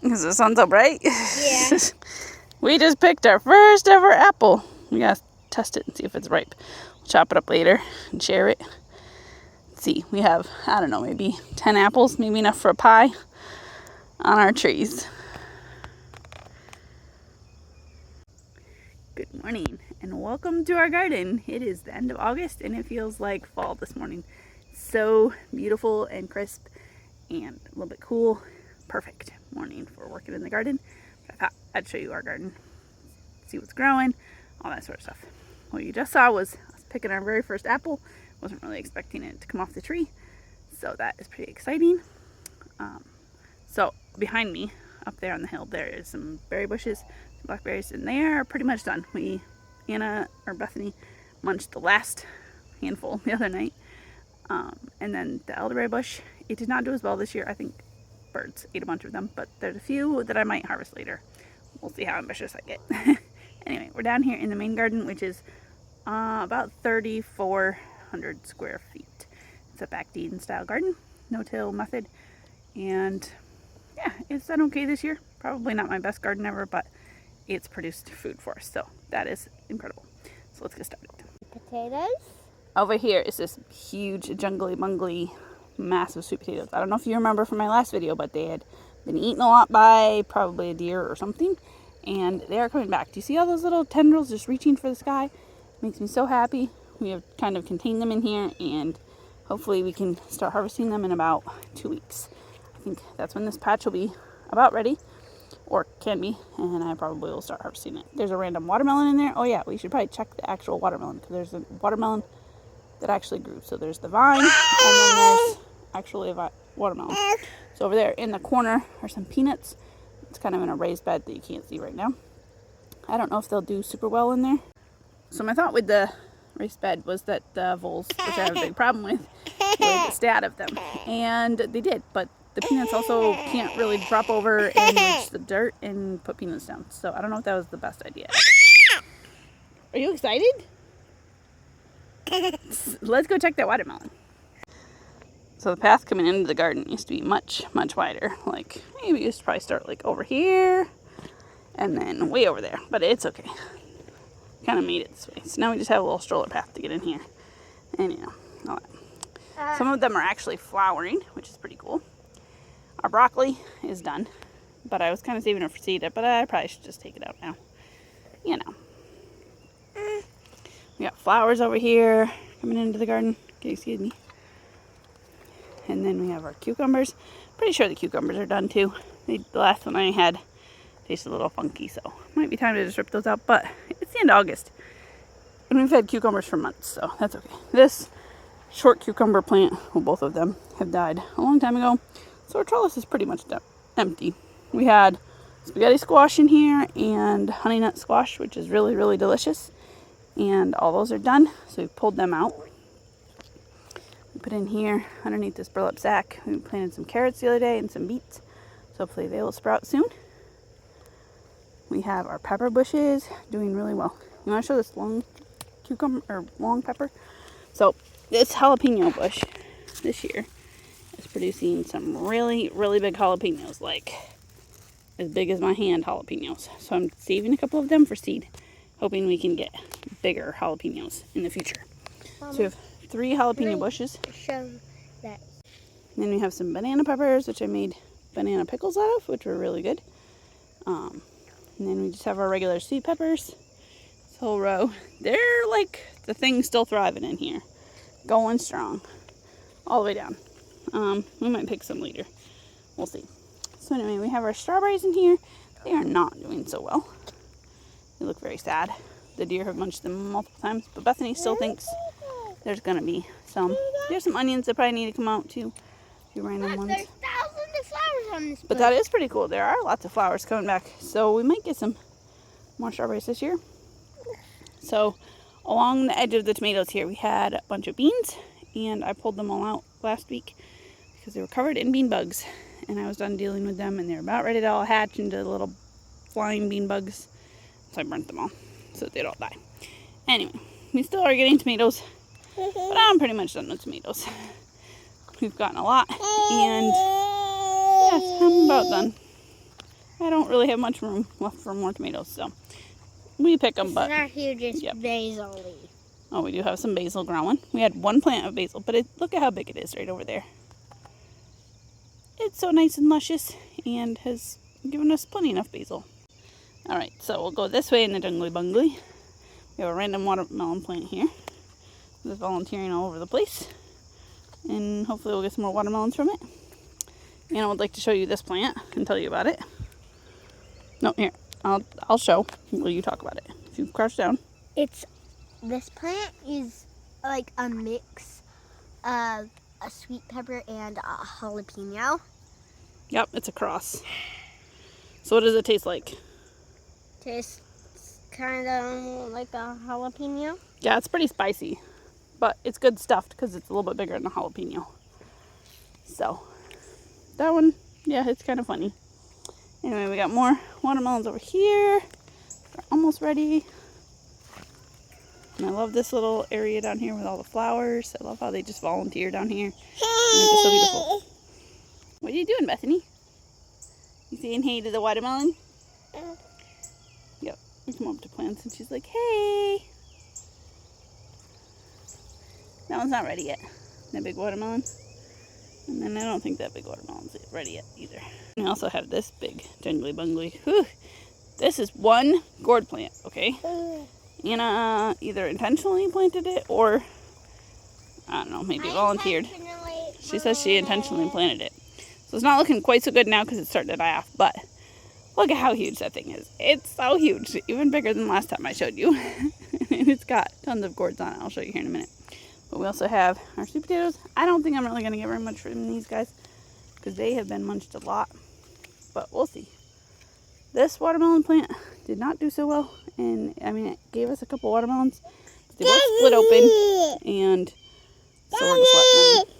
Because the sun's so bright? Yeah. We just picked our first ever apple. We gotta test it and see if it's ripe. We'll chop it up later and share it. Let's see, we have, I don't know, maybe 10 apples, maybe enough for a pie on our trees. Good morning and welcome to our garden. It is the end of August and it feels like fall this morning. So beautiful and crisp and a little bit cool. Perfect morning for working in the garden. But I thought I'd show you our garden, see what's growing, all that sort of stuff. What you just saw was us picking our very first apple. Wasn't really expecting it to come off the tree, so that is pretty exciting. So behind me, up there on the hill, there is some berry bushes, some blackberries, and they are pretty much done. Anna or Bethany munched the last handful the other night, and then the elderberry bush, it did not do as well this year. I think birds ate a bunch of them, but there's a few that I might harvest later. We'll see how ambitious I get. Anyway, we're down here in the main garden, which is about 3,400 square feet. It's a back-dean style garden, no-till method, and yeah, it's done okay this year. Probably not my best garden ever, but it's produced food for us, so that is incredible. So let's get started. Potatoes? Over here is this huge jungly-bungly massive sweet potatoes. I don't know if you remember from my last video, but they had been eaten a lot by probably a deer or something, and they are coming back. Do you see all those little tendrils just reaching for the sky? Makes me so happy. We have kind of contained them in here, and hopefully we can start harvesting them in about 2 weeks. I think that's when this patch will be about ready, or can be, and I probably will start harvesting it. There's a random watermelon in there. Oh yeah, we should probably check the actual watermelon, because there's a watermelon that actually grew. So there's the vine, and then there's actually a watermelon. So over there in the corner are some peanuts. It's kind of in a raised bed that you can't see right now. I don't know if they'll do super well in there. So my thought with the raised bed was that the voles, which I have a big problem with, would stay out of them. And they did, but the peanuts also can't really drop over and reach the dirt and put peanuts down. So I don't know if that was the best idea. Are you excited? Let's go check that watermelon. So the path coming into the garden used to be much, much wider. Like, maybe it used to probably start like over here and then way over there, but it's okay. Kind of made it this way. So now we just have a little stroller path to get in here. And you know, all that. Some of them are actually flowering, which is pretty cool. Our broccoli is done, but I was kind of saving it for seed, but I probably should just take it out now. You know. We got flowers over here coming into the garden. Okay, excuse me. And then we have our cucumbers. Pretty sure the cucumbers are done too. The last one I had tasted a little funky, so might be time to just rip those out. But it's the end of August, and we've had cucumbers for months, so that's okay. This short cucumber plant, well, both of them have died a long time ago, so our trellis is pretty much empty. We had spaghetti squash in here and honey nut squash, which is really, really delicious. And all those are done, so we pulled them out. We put in here underneath this burlap sack. We planted some carrots the other day and some beets, so hopefully they will sprout soon. We have our pepper bushes doing really well. You want to show this long cucumber or long pepper? So this jalapeno bush this year is producing some really, really big jalapenos, like as big as my hand jalapenos. So I'm saving a couple of them for seed, hoping we can get bigger jalapenos in the future. So we have 3 jalapeno bushes. Show that. And then we have some banana peppers, which I made banana pickles out of, which were really good. And then we just have our regular sweet peppers. This whole row. They're like the thing still thriving in here. Going strong. All the way down. We might pick some later. We'll see. So anyway, we have our strawberries in here. They are not doing so well. They look very sad. The deer have munched them multiple times, but Bethany still thinks there's gonna be some. There's some onions that probably need to come out too. A few random ones. There's thousands of flowers on this bush. But that is pretty cool. There are lots of flowers coming back, so we might get some more strawberries this year. So along the edge of the tomatoes here, we had a bunch of beans, and I pulled them all out last week because they were covered in bean bugs, and I was done dealing with them, and they're about ready to all hatch into little flying bean bugs. So I burnt them all so that they'd all die. Anyway, we still are getting tomatoes, but I'm pretty much done with tomatoes. We've gotten a lot, and yes, I'm about done. I don't really have much room left for more tomatoes, so we pick them. But This is our hugest yep. basil leaf. Oh, we do have some basil growing. We had one plant of basil, but look at how big it is right over there. It's so nice and luscious and has given us plenty enough basil. All right, so we'll go this way in the jungly bungly. We have a random watermelon plant here. Just volunteering all over the place. And hopefully we'll get some more watermelons from it. And I would like to show you this plant and tell you about it. No, here, I'll show. Will you talk about it? If you crouch down. This plant is like a mix of a sweet pepper and a jalapeno. Yep, it's a cross. So what does it taste like? Tastes kind of like a jalapeno. Yeah, it's pretty spicy, but it's good stuffed because it's a little bit bigger than a jalapeno. So that one, yeah, it's kind of funny. Anyway, we got more watermelons over here. They're almost ready. And I love this little area down here with all the flowers. I love how they just volunteer down here. And they're just so beautiful. What are you doing, Bethany? You saying hey to the watermelon? Yep. We come up to plants and she's like, hey. That one's not ready yet. That big watermelon. And then I don't think that big watermelon's ready yet either. We also have this big jungly bungly. Whew. This is one gourd plant, okay? Anna either intentionally planted it or, I don't know, maybe volunteered. She says she intentionally planted it. So it's not looking quite so good now because it's starting to die off, but look at how huge that thing is. It's so huge, even bigger than last time I showed you. And it's got tons of gourds on it. I'll show you here in a minute. But we also have our sweet potatoes. I don't think I'm really going to get very much from these guys because they have been munched a lot, but we'll see. This watermelon plant did not do so well, and I mean, it gave us a couple watermelons, but they both split open, and so we're just letting them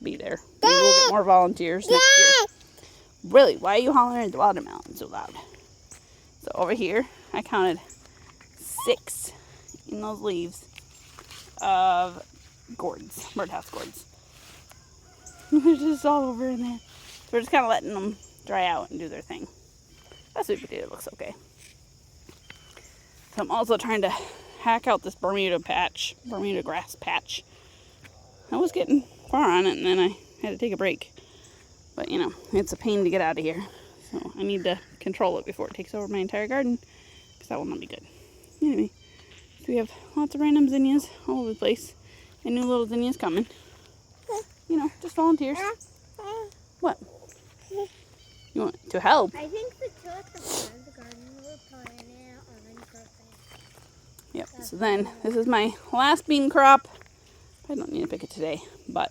be there. Maybe we'll get more volunteers next year. Really, why are you hollering at the watermelon so loud? So over here, I counted 6 in those leaves of gourds, birdhouse gourds. They're just all over in there. So we're just kind of letting them dry out and do their thing. That sweet potato looks okay. So I'm also trying to hack out this Bermuda grass patch. I was getting far on it and then I had to take a break. But you know, it's a pain to get out of here. So I need to control it before it takes over my entire garden because that will not be good. Anyway, so we have lots of random zinnias all over the place and new little zinnias coming. You know, just volunteers. What? You want to help? I think the two at the front of the garden were planting orange roses. Yep, so then this is my last bean crop. I don't need to pick it today, but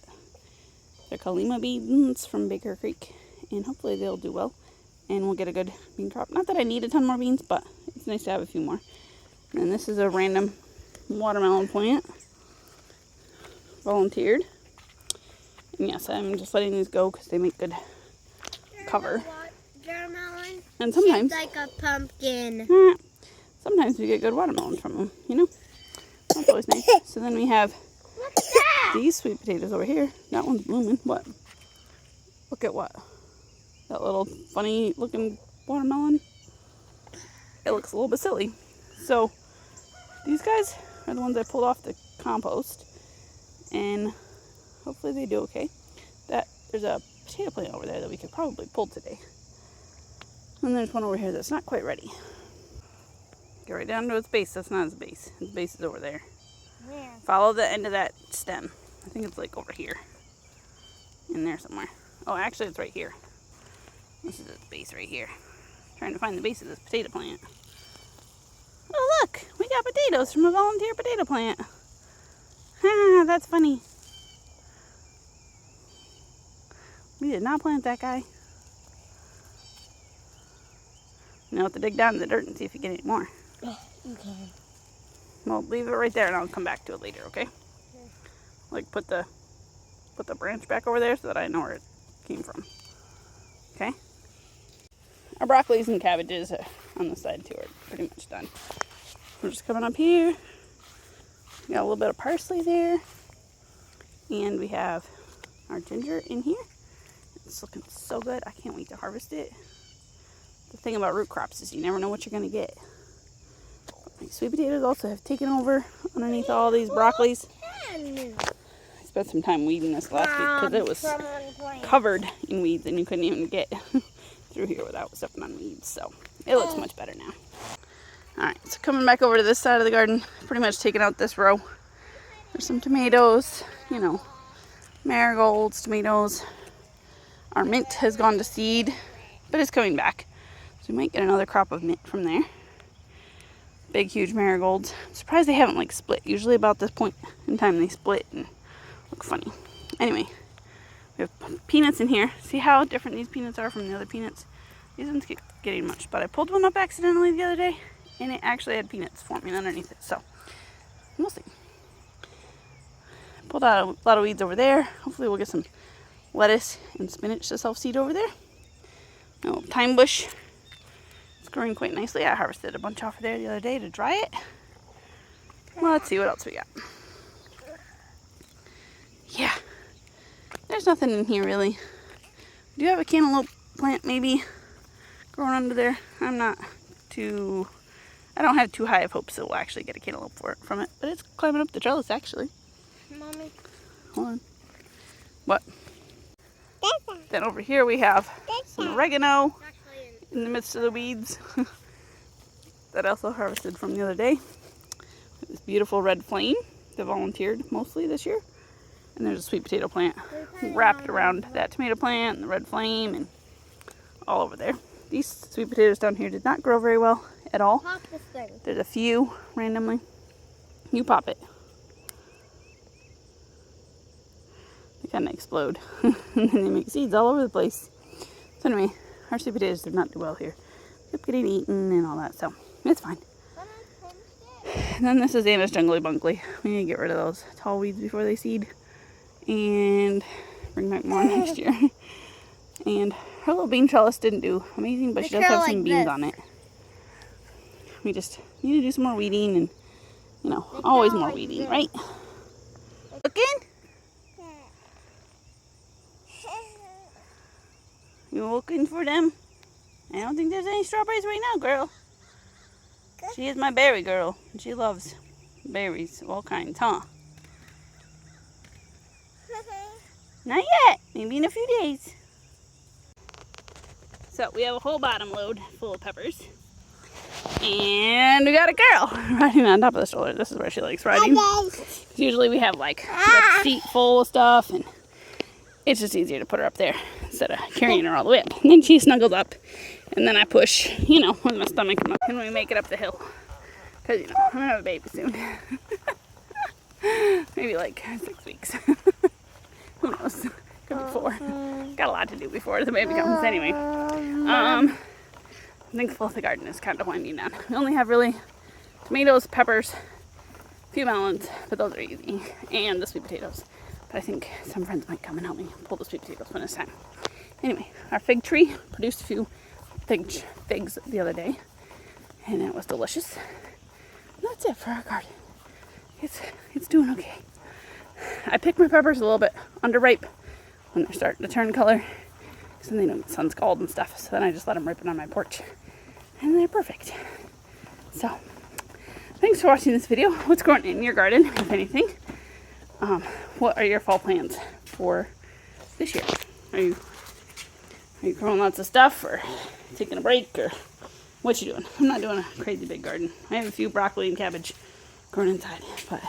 they're Kalima beans from Baker Creek, and hopefully they'll do well, and we'll get a good bean crop. Not that I need a ton more beans, but it's nice to have a few more. And this is a random watermelon plant, volunteered. And yes, I'm just letting these go because they make good cover. Watermelon. And sometimes, it's like a pumpkin. sometimes we get good watermelons from them, you know? That's always nice. So then we have these sweet potatoes over here. That one's blooming. What? Look at what? That little funny looking watermelon. It looks a little bit silly. So these guys are the ones I pulled off the compost. And hopefully they do okay. There's a potato plant over there that we could probably pull today. And there's one over here that's not quite ready. Get right down to its base. That's not its base. Its base is over there. Where? Follow the end of that stem. I think it's like over here. In there somewhere. Oh, actually it's right here. This is its base right here. Trying to find the base of this potato plant. Oh look! We got potatoes from a volunteer potato plant. Ha! That's funny. We did not plant that guy. Now have to dig down in the dirt and see if you get any more. You can. Well, leave it right there and I'll come back to it later, okay? Okay. Like put the branch back over there so that I know where it came from. Okay? Our broccolis and cabbages on the side too are pretty much done. We're just coming up here. We got a little bit of parsley there. And we have our ginger in here. It's looking so good. I can't wait to harvest it. The thing about root crops is you never know what you're going to get. My sweet potatoes also have taken over underneath all these broccolis. I spent some time weeding this last week because it was covered in weeds and you couldn't even get through here without stepping on weeds. So it looks much better now. Alright, so coming back over to this side of the garden, pretty much taking out this row. There's some tomatoes, you know, marigolds, tomatoes. Our mint has gone to seed, but it's coming back. So we might get another crop of mint from there. Big, huge marigolds. I'm surprised they haven't like split. Usually about this point in time they split and look funny. Anyway, we have peanuts in here. See how different these peanuts are from the other peanuts? These ones get getting much, but I pulled one up accidentally the other day and it actually had peanuts forming underneath it. So we'll see. Pulled out a lot of weeds over there. Hopefully we'll get some lettuce and spinach to self-seed over there. My little thyme bush. It's growing quite nicely. I harvested a bunch off of there the other day to dry it. Well, let's see what else we got. Yeah. There's nothing in here really. Do you have a cantaloupe plant maybe growing under there? I don't have too high of hopes that we'll actually get a cantaloupe from it, but it's climbing up the trellis actually. Mommy. Hold on. What? Then over here we have some oregano in the midst of the weeds that I also harvested from the other day. This beautiful red flame that volunteered mostly this year. And there's a sweet potato plant wrapped around that tomato plant and the red flame and all over there. These sweet potatoes down here did not grow very well at all. Pop this thing. There's a few randomly. You pop it. They kind of explode. And then they make seeds all over the place. So anyway, our sweet potatoes did not do well here. Kept getting eaten and all that, so it's fine. And then this is Anna's jungly bunkly. We need to get rid of those tall weeds before they seed. And bring back more next year. And her little bean trellis didn't do amazing, but she does have some beans on it. We just need to do some more weeding and, you know, always more weeding, right? Looking? You looking for them? I don't think there's any strawberries right now, girl. She is my berry girl, and she loves berries of all kinds, huh? Not yet. Maybe in a few days. So we have a whole bottom load full of peppers. And we got a girl riding on top of the stroller. This is where she likes riding. Usually we have like the seat full of stuff, and it's just easier to put her up there instead of carrying her all the way up. And then she snuggles up, and then I push, you know, with my stomach, and we make it up the hill. Because, you know, I'm going to have a baby soon. Maybe like 6 weeks. Who knows? Could be 4. Got a lot to do before the baby comes. Anyway, I'm thankful the garden is kind of winding down. We only have really tomatoes, peppers, a few melons, but those are easy, and the sweet potatoes. But I think some friends might come and help me pull the sweet potatoes when it's time. Anyway, our fig tree produced a few figs the other day, and it was delicious. And that's it for our garden. It's doing okay. I pick my peppers a little bit underripe when they're starting to turn color, because then they don't get sun scald and stuff. So then I just let them ripen on my porch, and they're perfect. So thanks for watching this video. What's growing in your garden, if anything? What are your fall plans for this year? Are you growing lots of stuff, or taking a break, or what you doing? I'm not doing a crazy big garden. I have a few broccoli and cabbage growing inside, but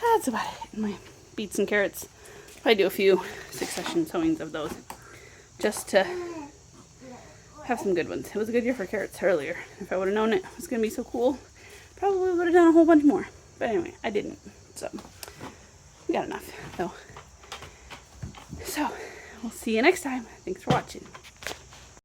that's about it. My beets and carrots, probably do a few succession sowings of those just to have some good ones. It was a good year for carrots earlier. If I would have known it was going to be so cool, probably would have done a whole bunch more. But anyway, I didn't. So we got enough. So we'll see you next time. Thanks for watching.